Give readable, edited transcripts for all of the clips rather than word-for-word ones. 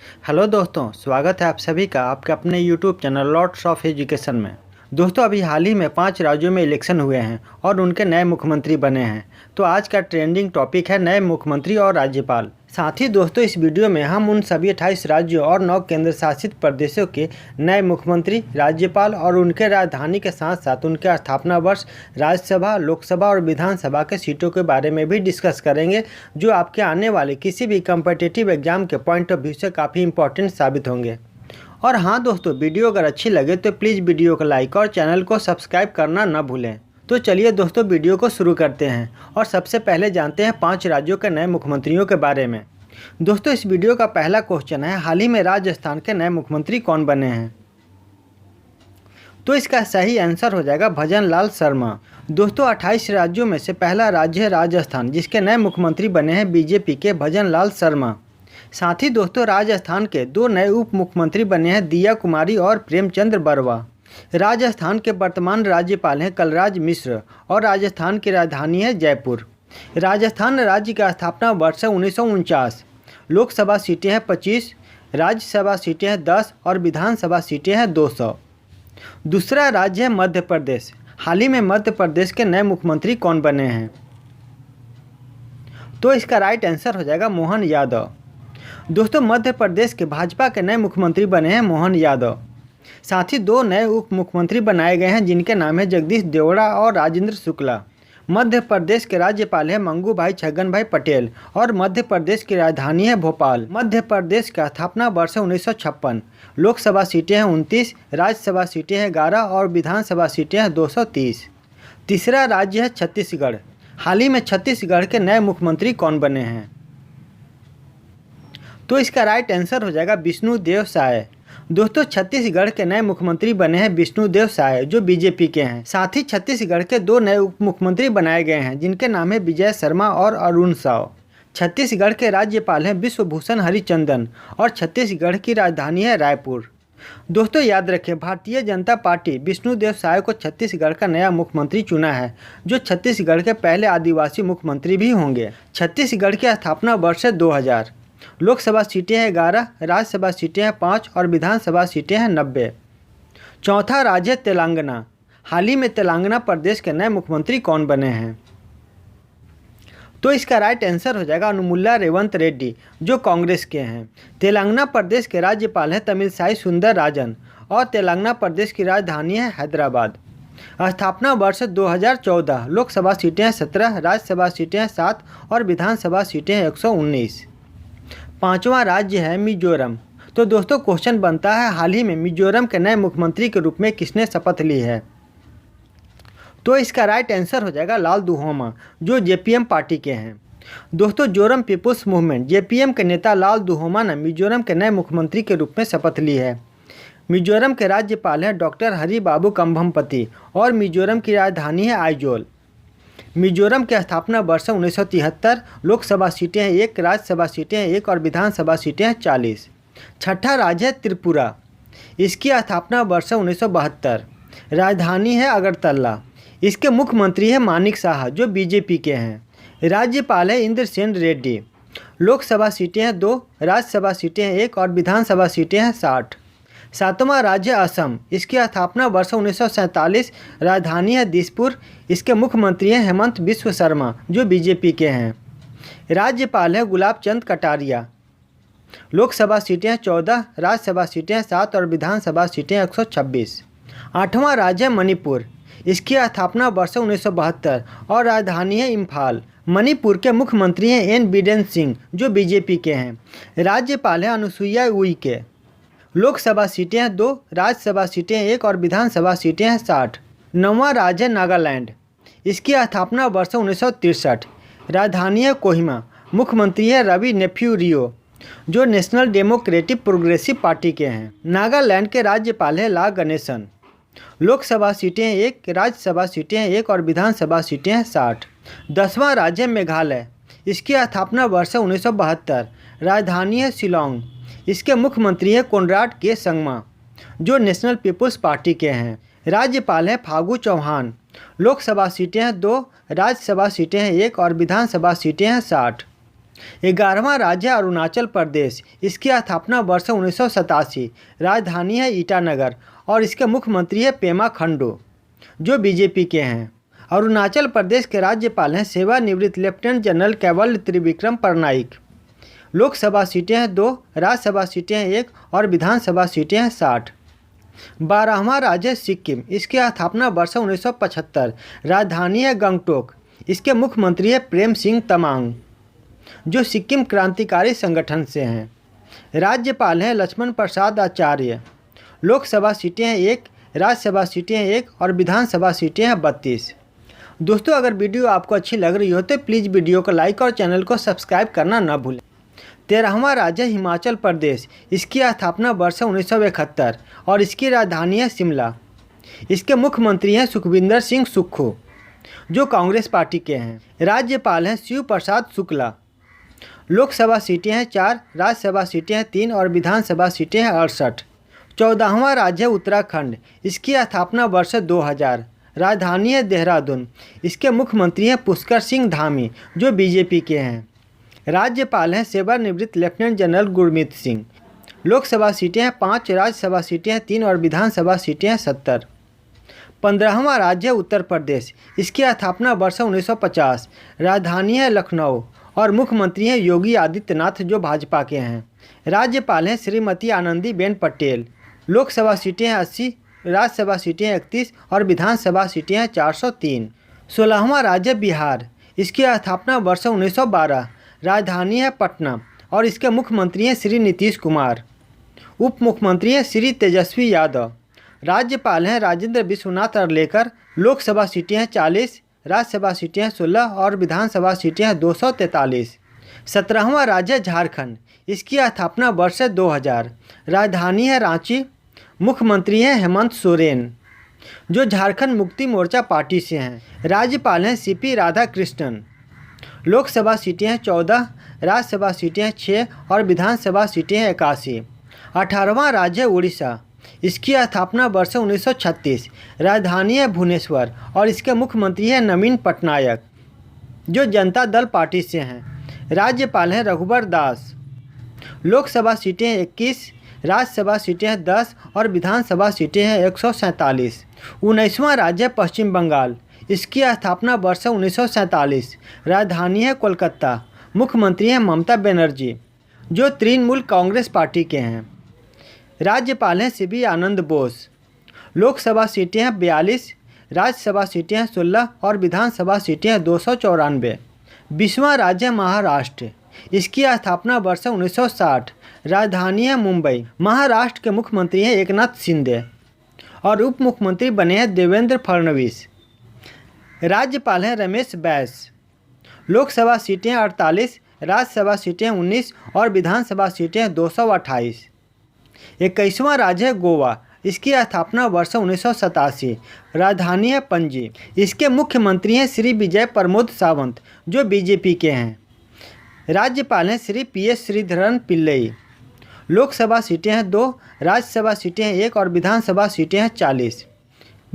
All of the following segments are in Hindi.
हेलो दोस्तों, स्वागत है आप सभी का आपके अपने YouTube channel Lords of Education में। दोस्तों, अभी हाल ही में 5 राज्यों में इलेक्शन हुए हैं और उनके नए मुख्यमंत्री बने हैं। तो आज का ट्रेंडिंग टॉपिक है नए मुख्यमंत्री और राज्यपाल। साथ ही दोस्तों, इस वीडियो में हम उन सभी 28 राज्यों और 9 केंद्र शासित प्रदेशों के नए मुख्यमंत्री, राज्यपाल और उनके राजधानी के साथ साथ उनके स्थापना वर्ष, राज्यसभा, लोकसभा और विधानसभा के सीटों के बारे में भी डिस्कस करेंगे, जो आपके आने वाले किसी भी कम्पिटिटिव एग्जाम के पॉइंट ऑफ व्यू से काफ़ी इंपॉर्टेंट साबित होंगे। और हाँ दोस्तों, वीडियो अगर अच्छी लगे तो प्लीज़ वीडियो को लाइक और चैनल को सब्सक्राइब करना न भूलें। तो चलिए दोस्तों, वीडियो को शुरू करते हैं और सबसे पहले जानते हैं 5 राज्यों के नए मुख्यमंत्रियों के बारे में। दोस्तों, इस वीडियो का पहला क्वेश्चन है, हाल ही में राजस्थान के नए मुख्यमंत्री कौन बने हैं? तो इसका सही आंसर हो जाएगा भजन लाल शर्मा। दोस्तों, 28 राज्यों में से पहला राज्य है राजस्थान, जिसके नए मुख्यमंत्री बने हैं बीजेपी के भजन लाल शर्मा। साथ ही दोस्तों, राजस्थान के 2 नए उप मुख्यमंत्री बने हैं दिया कुमारी और प्रेमचंद्र बरवा। राजस्थान के वर्तमान राज्यपाल हैं कलराज मिश्र और राजस्थान की राजधानी है जयपुर। राजस्थान राज्य का स्थापना वर्ष है 1949। लोकसभा सीटें हैं 25, राज्यसभा सीटें हैं 10 और विधानसभा सीटें हैं 200। दूसरा राज्य है मध्य प्रदेश। हाल ही में मध्य प्रदेश के नए मुख्यमंत्री कौन बने हैं? तो इसका राइट आंसर हो जाएगा मोहन यादव। दोस्तों, मध्य प्रदेश के भाजपा के नए मुख्यमंत्री बने हैं मोहन यादव। साथ ही 2 नए उप मुख्यमंत्री बनाए गए हैं, जिनके नाम है जगदीश देवड़ा और राजेंद्र शुक्ला। मध्य प्रदेश के राज्यपाल है मंगू भाई छगन भाई पटेल और मध्य प्रदेश की राजधानी है भोपाल। मध्य प्रदेश का स्थापना वर्ष है 1956। लोकसभा सीटें हैं 29, राज्यसभा सीटें हैं 11 और विधानसभा सीटें हैं 230। तीसरा राज्य है छत्तीसगढ़। हाल ही में छत्तीसगढ़ के नए मुख्यमंत्री कौन बने हैं? तो इसका राइट आंसर हो जाएगा विष्णुदेव साय। दोस्तों, छत्तीसगढ़ के नए मुख्यमंत्री बने हैं विष्णुदेव साय, जो बीजेपी के हैं। साथ ही छत्तीसगढ़ के 2 नए उप मुख्यमंत्री बनाए गए हैं, जिनके नाम है विजय शर्मा और अरुण साव। छत्तीसगढ़ के राज्यपाल हैं विश्वभूषण हरिचंदन और छत्तीसगढ़ की राजधानी है रायपुर। दोस्तों, याद रखें, भारतीय जनता पार्टी विष्णुदेव साय को छत्तीसगढ़ का नया मुख्यमंत्री चुना है, जो छत्तीसगढ़ के पहले आदिवासी मुख्यमंत्री भी होंगे। छत्तीसगढ़ की स्थापना वर्ष है 2000। लोकसभा सीटें हैं 11, राज्यसभा सीटें हैं 5 और विधानसभा सीटें हैं 90। चौथा राज्य तेलंगाना। हाल ही में तेलंगाना प्रदेश के नए मुख्यमंत्री कौन बने हैं? तो इसका राइट आंसर हो जाएगा अनुमुल्ला रेवंत रेड्डी, जो कांग्रेस के हैं। तेलंगाना प्रदेश के राज्यपाल हैं तमिलसाई सुंदर राजन और तेलंगाना प्रदेश की राजधानी है हैदराबाद। स्थापना वर्ष 2014। लोकसभा सीटें हैं 17, राज्यसभा सीटें हैं 7 और विधानसभा सीटें हैं 119। पांचवा राज्य है मिजोरम। तो दोस्तों, क्वेश्चन बनता है, हाल ही में मिजोरम के नए मुख्यमंत्री के रूप में किसने शपथ ली है? तो इसका राइट आंसर हो जाएगा लाल दुहोमा, जो जेपीएम पार्टी के हैं। दोस्तों, जोरम पीपुल्स मूवमेंट जेपीएम के नेता लाल दुहोमा ने मिजोरम के नए मुख्यमंत्री के रूप में शपथ ली है। मिजोरम के राज्यपाल हैं डॉक्टर हरि बाबू कंभमपति और मिजोरम की राजधानी है आइजोल। मिजोरम की स्थापना वर्ष 1973। लोकसभा सीटें हैं 1, राज्यसभा सीटें हैं 1 और विधानसभा सीटें हैं 40। छठा राज्य है त्रिपुरा। इसकी स्थापना वर्ष 1972। राजधानी है अगरतला। इसके मुख्यमंत्री हैं मानिक साहा, जो बीजेपी के हैं। राज्यपाल है इंद्रसेन रेड्डी। लोकसभा सीटें हैं 2, राज्यसभा सीटें हैं 1 और विधानसभा सीटें हैं 60। सातवां राज्य असम। इसकी स्थापना वर्ष 1947। राजधानी है दिसपुर। इसके मुख्यमंत्री हैं हेमंत बिस्व शर्मा, जो बीजेपी के हैं। राज्यपाल है गुलाब चंद कटारिया। लोकसभा सीटें हैं 14, राज्यसभा सीटें हैं 7 और विधानसभा सीटें 126। आठवां राज्य है मणिपुर। इसकी स्थापना वर्ष 1972 और राजधानी है इम्फाल। मणिपुर के मुख्यमंत्री हैं एन बीरेन सिंह, जो बीजेपी के हैं। राज्यपाल है अनुसुईया उइके। लोकसभा सीटें हैं 2, राज्यसभा सीटें हैं 1 और विधानसभा सीटें हैं 60। नौवां राज्य है नागालैंड। इसकी स्थापना वर्ष 1963। राजधानी है कोहिमा। मुख्यमंत्री है रवि नेफ्यू रियो, जो नेशनल डेमोक्रेटिक प्रोग्रेसिव पार्टी के हैं। नागालैंड के राज्यपाल हैं ला गणेशन। लोकसभा सीटें हैं 1, राज्यसभा सीटें हैं 1 और विधानसभा सीटें हैं 60। 10वां राज्य है मेघालय। इसकी स्थापना वर्ष 1972। राजधानी है शिलोंग। इसके मुख्यमंत्री हैं कोनराड के संगमा, जो नेशनल पीपुल्स पार्टी के हैं। राज्यपाल हैं फागू चौहान। लोकसभा सीटें हैं 2, राज्यसभा सीटें हैं 1 और विधानसभा सीटें हैं 60। 11वां राज्य अरुणाचल प्रदेश, इसकी स्थापना वर्ष 1987, राजधानी है ईटानगर और इसके मुख्यमंत्री है पेमा खंडू जो बीजेपी के हैं। अरुणाचल प्रदेश के राज्यपाल हैं सेवानिवृत्त लेफ्टिनेंट जनरल केवल त्रिविक्रम परनाइक। लोकसभा सीटें हैं 2, राज्यसभा सीटें हैं 1 और विधानसभा सीटें हैं 60। 12वां राज्य सिक्किम, इसकी स्थापना वर्ष 1975, राजधानी है गंगटोक, इसके मुख्यमंत्री है प्रेम सिंह तमांग जो सिक्किम क्रांतिकारी संगठन से हैं। राज्यपाल हैं लक्ष्मण प्रसाद आचार्य। लोकसभा सीटें हैं 1, राज्यसभा सीटें हैं 1 और विधानसभा सीटें हैं 32। दोस्तों, अगर वीडियो आपको अच्छी लग रही हो तो प्लीज़ वीडियो को लाइक और चैनल को सब्सक्राइब करना न भूलें। 13वां राज्य हिमाचल प्रदेश, इसकी स्थापना वर्ष 1971 और इसकी राजधानी है शिमला। इसके मुख्यमंत्री हैं सुखविंदर सिंह सुक्खू जो कांग्रेस पार्टी के हैं। राज्यपाल हैं शिव प्रसाद शुक्ला। लोकसभा सीटें हैं 4, राज्यसभा सीटें हैं 3 और विधानसभा सीटें हैं 68। 14वां राज्य उत्तराखंड, इसकी स्थापना वर्ष 2000, राजधानी है देहरादून, इसके मुख्यमंत्री हैं पुष्कर सिंह धामी जो बीजेपी के हैं। राज्यपाल हैं सेवानिवृत्त लेफ्टिनेंट जनरल गुरमीत सिंह। लोकसभा सीटें हैं 5, राज्यसभा सीटें हैं 3 और विधानसभा सीटें हैं 70। 15वां राज्य उत्तर प्रदेश, इसकी स्थापना वर्ष 1950, राजधानी है लखनऊ और मुख्यमंत्री हैं योगी आदित्यनाथ जो भाजपा के हैं। राज्यपाल हैं श्रीमती आनंदीबेन पटेल। लोकसभा सीटें हैं 80, राज्यसभा सीटें हैं 31 और विधानसभा सीटें हैं 403। 16वां राज्य बिहार, इसकी स्थापना वर्ष 1912, राजधानी है पटना और इसके मुख्यमंत्री हैं श्री नीतीश कुमार। उप मुख्यमंत्री हैं श्री तेजस्वी यादव। राज्यपाल हैं राजेंद्र विश्वनाथ अर्लेकर। लोकसभा सीटें हैं 40, राज्यसभा सीटें हैं 16 और विधानसभा सीटें हैं 243। 17वां राज्य झारखंड, इसकी स्थापना वर्ष 2000, राजधानी है रांची, मुख्यमंत्री हैं हेमंत सोरेन जो झारखंड मुक्ति मोर्चा पार्टी से हैं। राज्यपाल हैं सीपी राधाकृष्णन। लोकसभा सीटें हैं 14, राज्यसभा सीटें हैं 6 और विधानसभा सीटें हैं 81। 18वां राज्य उड़ीसा, इसकी स्थापना वर्ष 1936, राजधानी है भुवनेश्वर और इसके मुख्यमंत्री हैं नवीन पटनायक जो जनता दल पार्टी से हैं। राज्यपाल हैं रघुबर दास। लोकसभा सीटें हैं 21, राज्यसभा सीटें हैं 10 और विधानसभा सीटें हैं 147। 19वां राज्य पश्चिम बंगाल, इसकी स्थापना वर्ष 1947, राजधानी है कोलकाता, मुख्यमंत्री हैं ममता बनर्जी जो तृणमूल कांग्रेस पार्टी के हैं। राज्यपाल हैं सीबी आनंद बोस। लोकसभा सीटें हैं 42, राज्यसभा सीटें हैं 16 और विधानसभा सीटें हैं 294। 20वां राज्य महाराष्ट्र, इसकी स्थापना वर्ष 1960, राजधानी है मुंबई, महाराष्ट्र के मुख्यमंत्री हैं एकनाथ शिंदे और उप मुख्यमंत्री बने हैं देवेंद्र फडणवीस। राज्यपाल हैं रमेश बैस। लोकसभा सीटें 48, राज्यसभा सीटें 19 और विधानसभा सीटें 228। 21वां राज्य है गोवा, इसकी स्थापना वर्ष 1987, राजधानी है पणजी, इसके मुख्यमंत्री हैं श्री विजय प्रमोद सावंत जो बीजेपी के हैं। राज्यपाल हैं श्री PS श्रीधरन पिल्लई। लोकसभा सीटें हैं 2, राज्यसभा सीटें हैं 1 और विधानसभा सीटें हैं 40।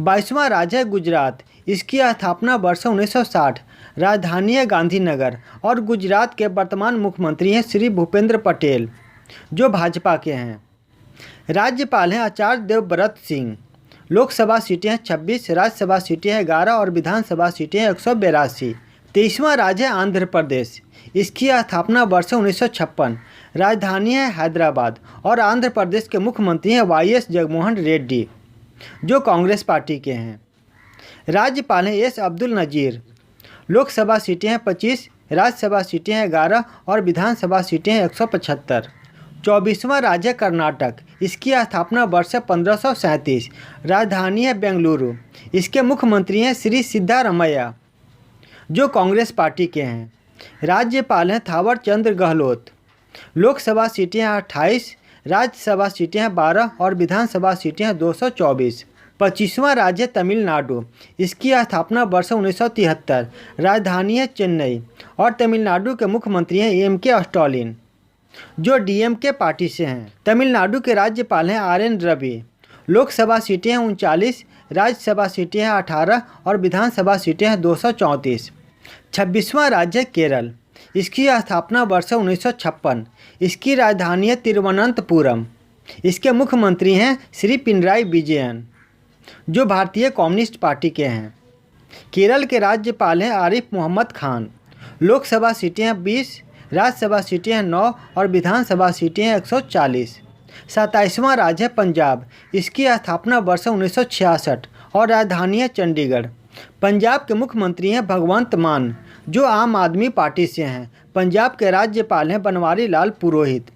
22वां राज्य है गुजरात, इसकी स्थापना वर्ष 1960, राजधानी है गांधीनगर और गुजरात के वर्तमान मुख्यमंत्री हैं श्री भूपेंद्र पटेल जो भाजपा के हैं। राज्यपाल हैं आचार्य देवव्रत सिंह। लोकसभा सीटें हैं 26, राज्यसभा सीटें हैं 11 और विधानसभा सीटें हैं 182। 23वां राज्य आंध्र प्रदेश, इसकी स्थापना वर्ष 1956, राजधानी है हैदराबाद और आंध्र प्रदेश के मुख्यमंत्री हैं YS जगनमोहन रेड्डी जो कांग्रेस पार्टी के हैं। राज्यपाल हैं S अब्दुल नज़ीर। लोकसभा सीटें हैं 25, राज्यसभा सीटें हैं 11 और विधानसभा सीटें हैं 175। 24वां राज्य कर्नाटक, इसकी स्थापना वर्ष 1537, राजधानी है बेंगलुरु, इसके मुख्यमंत्री हैं श्री सिद्धारमैया जो कांग्रेस पार्टी के हैं। राज्यपाल हैं थावर चंद गहलोत। लोकसभा सीटें हैं 28, राज्यसभा सीटें हैं 12 और विधानसभा सीटें हैं 224। 25वां राज्य तमिलनाडु, इसकी स्थापना वर्ष 1973, राजधानी है चेन्नई और तमिलनाडु के मुख्यमंत्री हैं MK स्टालिन जो DMK पार्टी से हैं। तमिलनाडु के राज्यपाल हैं RN रवि। लोकसभा सीटें हैं 39, राज्यसभा सीटें हैं 18 और विधानसभा सीटें हैं 234। 26वां राज्य केरल, इसकी स्थापना वर्ष 1956। इसकी राजधानी है तिरुवनंतपुरम। इसके मुख्यमंत्री हैं श्री पिनराई विजयन, जो भारतीय कम्युनिस्ट पार्टी के हैं। केरल के राज्यपाल हैं आरिफ मोहम्मद खान। लोकसभा सीटें हैं 20, राज्यसभा सीटें हैं 9 और विधानसभा सीटें हैं 140। 27वां राज्य है पंजाब। इसकी स्थापना वर्ष 1966 और राजधानी है चंडीगढ़। पंजाब के मुख्यमंत्री हैं भगवंत मान, जो आम आदमी पार्टी से हैं। पंजाब के राज्यपाल हैं बनवारी लाल पुरोहित।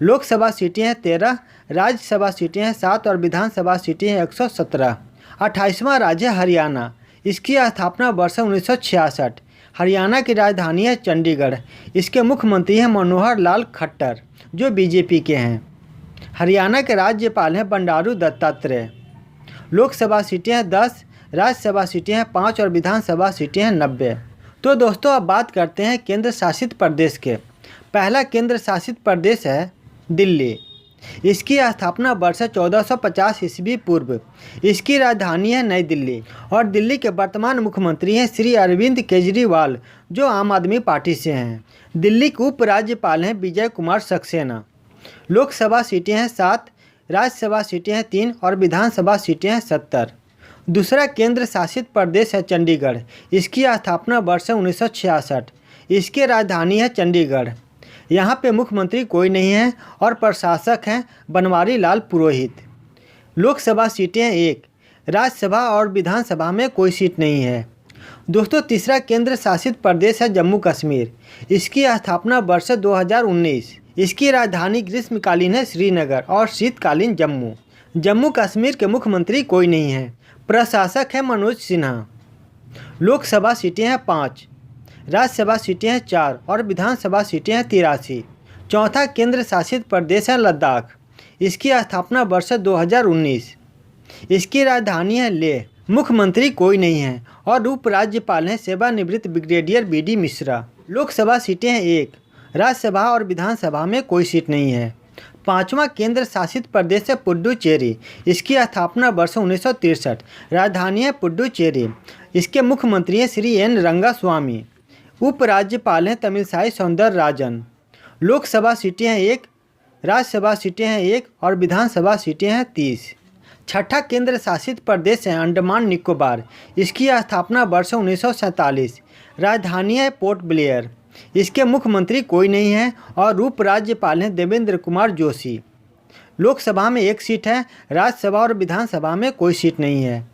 लोकसभा सीटें हैं 13, राज्यसभा सीटें हैं 7 और विधानसभा सीटें हैं 117। 28वां राज्य है हरियाणा। इसकी स्थापना वर्ष 1966। हरियाणा की राजधानी है चंडीगढ़। इसके मुख्यमंत्री हैं मनोहर लाल खट्टर, जो बीजेपी के हैं। हरियाणा के राज्यपाल हैं बंडारू दत्तात्रेय। लोकसभा सीटें हैं 10, राज्यसभा सीटें हैं 5 और विधानसभा सीटें हैं 90। तो दोस्तों अब बात करते हैं केंद्र शासित प्रदेश के। पहला केंद्र शासित प्रदेश है दिल्ली। इसकी स्थापना वर्ष 1450 ईस्वी पूर्व। इसकी राजधानी है नई दिल्ली और दिल्ली के वर्तमान मुख्यमंत्री हैं श्री अरविंद केजरीवाल, जो आम आदमी पार्टी से हैं। दिल्ली के उपराज्यपाल हैं विजय कुमार सक्सेना। लोकसभा सीटें हैं 7, राज्यसभा सीटें हैं 3 और विधानसभा सीटें हैं 70। दूसरा केंद्र शासित प्रदेश है चंडीगढ़। इसकी स्थापना वर्ष 1966। इसकी राजधानी है चंडीगढ़। यहाँ पे मुख्यमंत्री कोई नहीं है और प्रशासक हैं बनवारी लाल पुरोहित। लोकसभा सीटें हैं 1, राज्यसभा और विधानसभा में कोई सीट नहीं है। दोस्तों तीसरा केंद्र शासित प्रदेश है जम्मू कश्मीर। इसकी स्थापना वर्ष 2019। इसकी राजधानी ग्रीष्मकालीन है श्रीनगर और शीतकालीन जम्मू। जम्मू कश्मीर के मुख्यमंत्री कोई नहीं है। प्रशासक है मनोज सिन्हा। लोकसभा सीटें हैं 5, राज्यसभा सीटें हैं 4 और विधानसभा सीटें हैं 83। चौथा केंद्र शासित प्रदेश है लद्दाख। इसकी स्थापना वर्ष 2019। इसकी राजधानी है लेह। मुख्यमंत्री कोई नहीं है और उपराज्यपाल हैं सेवानिवृत्त ब्रिगेडियर BD मिश्रा। लोकसभा सीटें हैं 1, राज्यसभा और विधानसभा में कोई सीट नहीं है। पांचवा केंद्र शासित प्रदेश है पुडुचेरी। इसकी स्थापना वर्ष 1963। राजधानी है पुडुचेरी। इसके मुख्यमंत्री हैं श्री N रंगास्वामी। उपराज्यपाल हैं तमिलसाई सौंदरराजन। लोकसभा सीटें हैं 1, राज्यसभा सीटें हैं 1 और विधानसभा सीटें हैं 30। छठा केंद्र शासित प्रदेश है अंडमान निकोबार। इसकी स्थापना वर्ष 1947। राजधानी है पोर्ट ब्लेयर। इसके मुख्यमंत्री कोई नहीं है और उपराज्यपाल हैं देवेंद्र कुमार जोशी। लोकसभा में 1 सीट है, राज्यसभा और विधानसभा में कोई सीट नहीं है।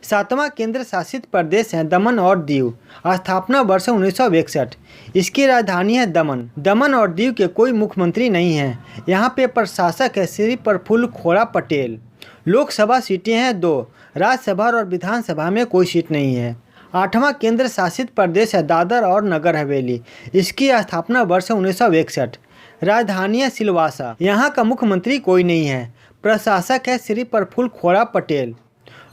सातवां केंद्र शासित प्रदेश है दमन और दीव। स्थापना वर्ष 1961। इसकी राजधानी है दमन। दमन और दीव के कोई मुख्यमंत्री नहीं है। यहाँ पे प्रशासक है श्री प्रफुल्ल खोड़ा पटेल। लोकसभा सीटें हैं 2, राज्यसभा और विधानसभा में कोई सीट नहीं है। आठवां केंद्र शासित प्रदेश है दादर और नगर हवेली। इसकी स्थापना वर्ष 1961। राजधानी है सिलवासा। यहाँ का मुख्यमंत्री कोई नहीं है। प्रशासक है श्री प्रफुल्ल खोड़ा पटेल।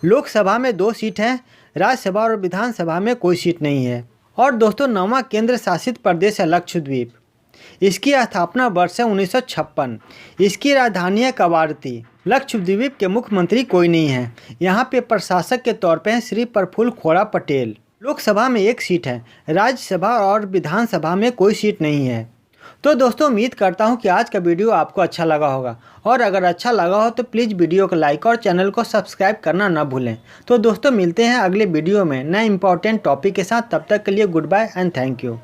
लोकसभा में 2 सीट हैं, राज्यसभा और विधानसभा में कोई सीट नहीं है। और दोस्तों 9वां केंद्र शासित प्रदेश है लक्षद्वीप। इसकी स्थापना वर्ष है 1956। इसकी राजधानी है कवारती। लक्षद्वीप के मुख्यमंत्री कोई नहीं है। यहाँ पे प्रशासक के तौर पे हैं श्री प्रफुल्ल खोड़ा पटेल। लोकसभा में 1 सीट है, राज्यसभा और विधानसभा में कोई सीट नहीं है। तो दोस्तों उम्मीद करता हूँ कि आज का वीडियो आपको अच्छा लगा होगा और अगर अच्छा लगा हो तो प्लीज़ वीडियो को लाइक और चैनल को सब्सक्राइब करना ना भूलें। तो दोस्तों मिलते हैं अगले वीडियो में नए इंपॉर्टेंट टॉपिक के साथ। तब तक के लिए good bye and thank you.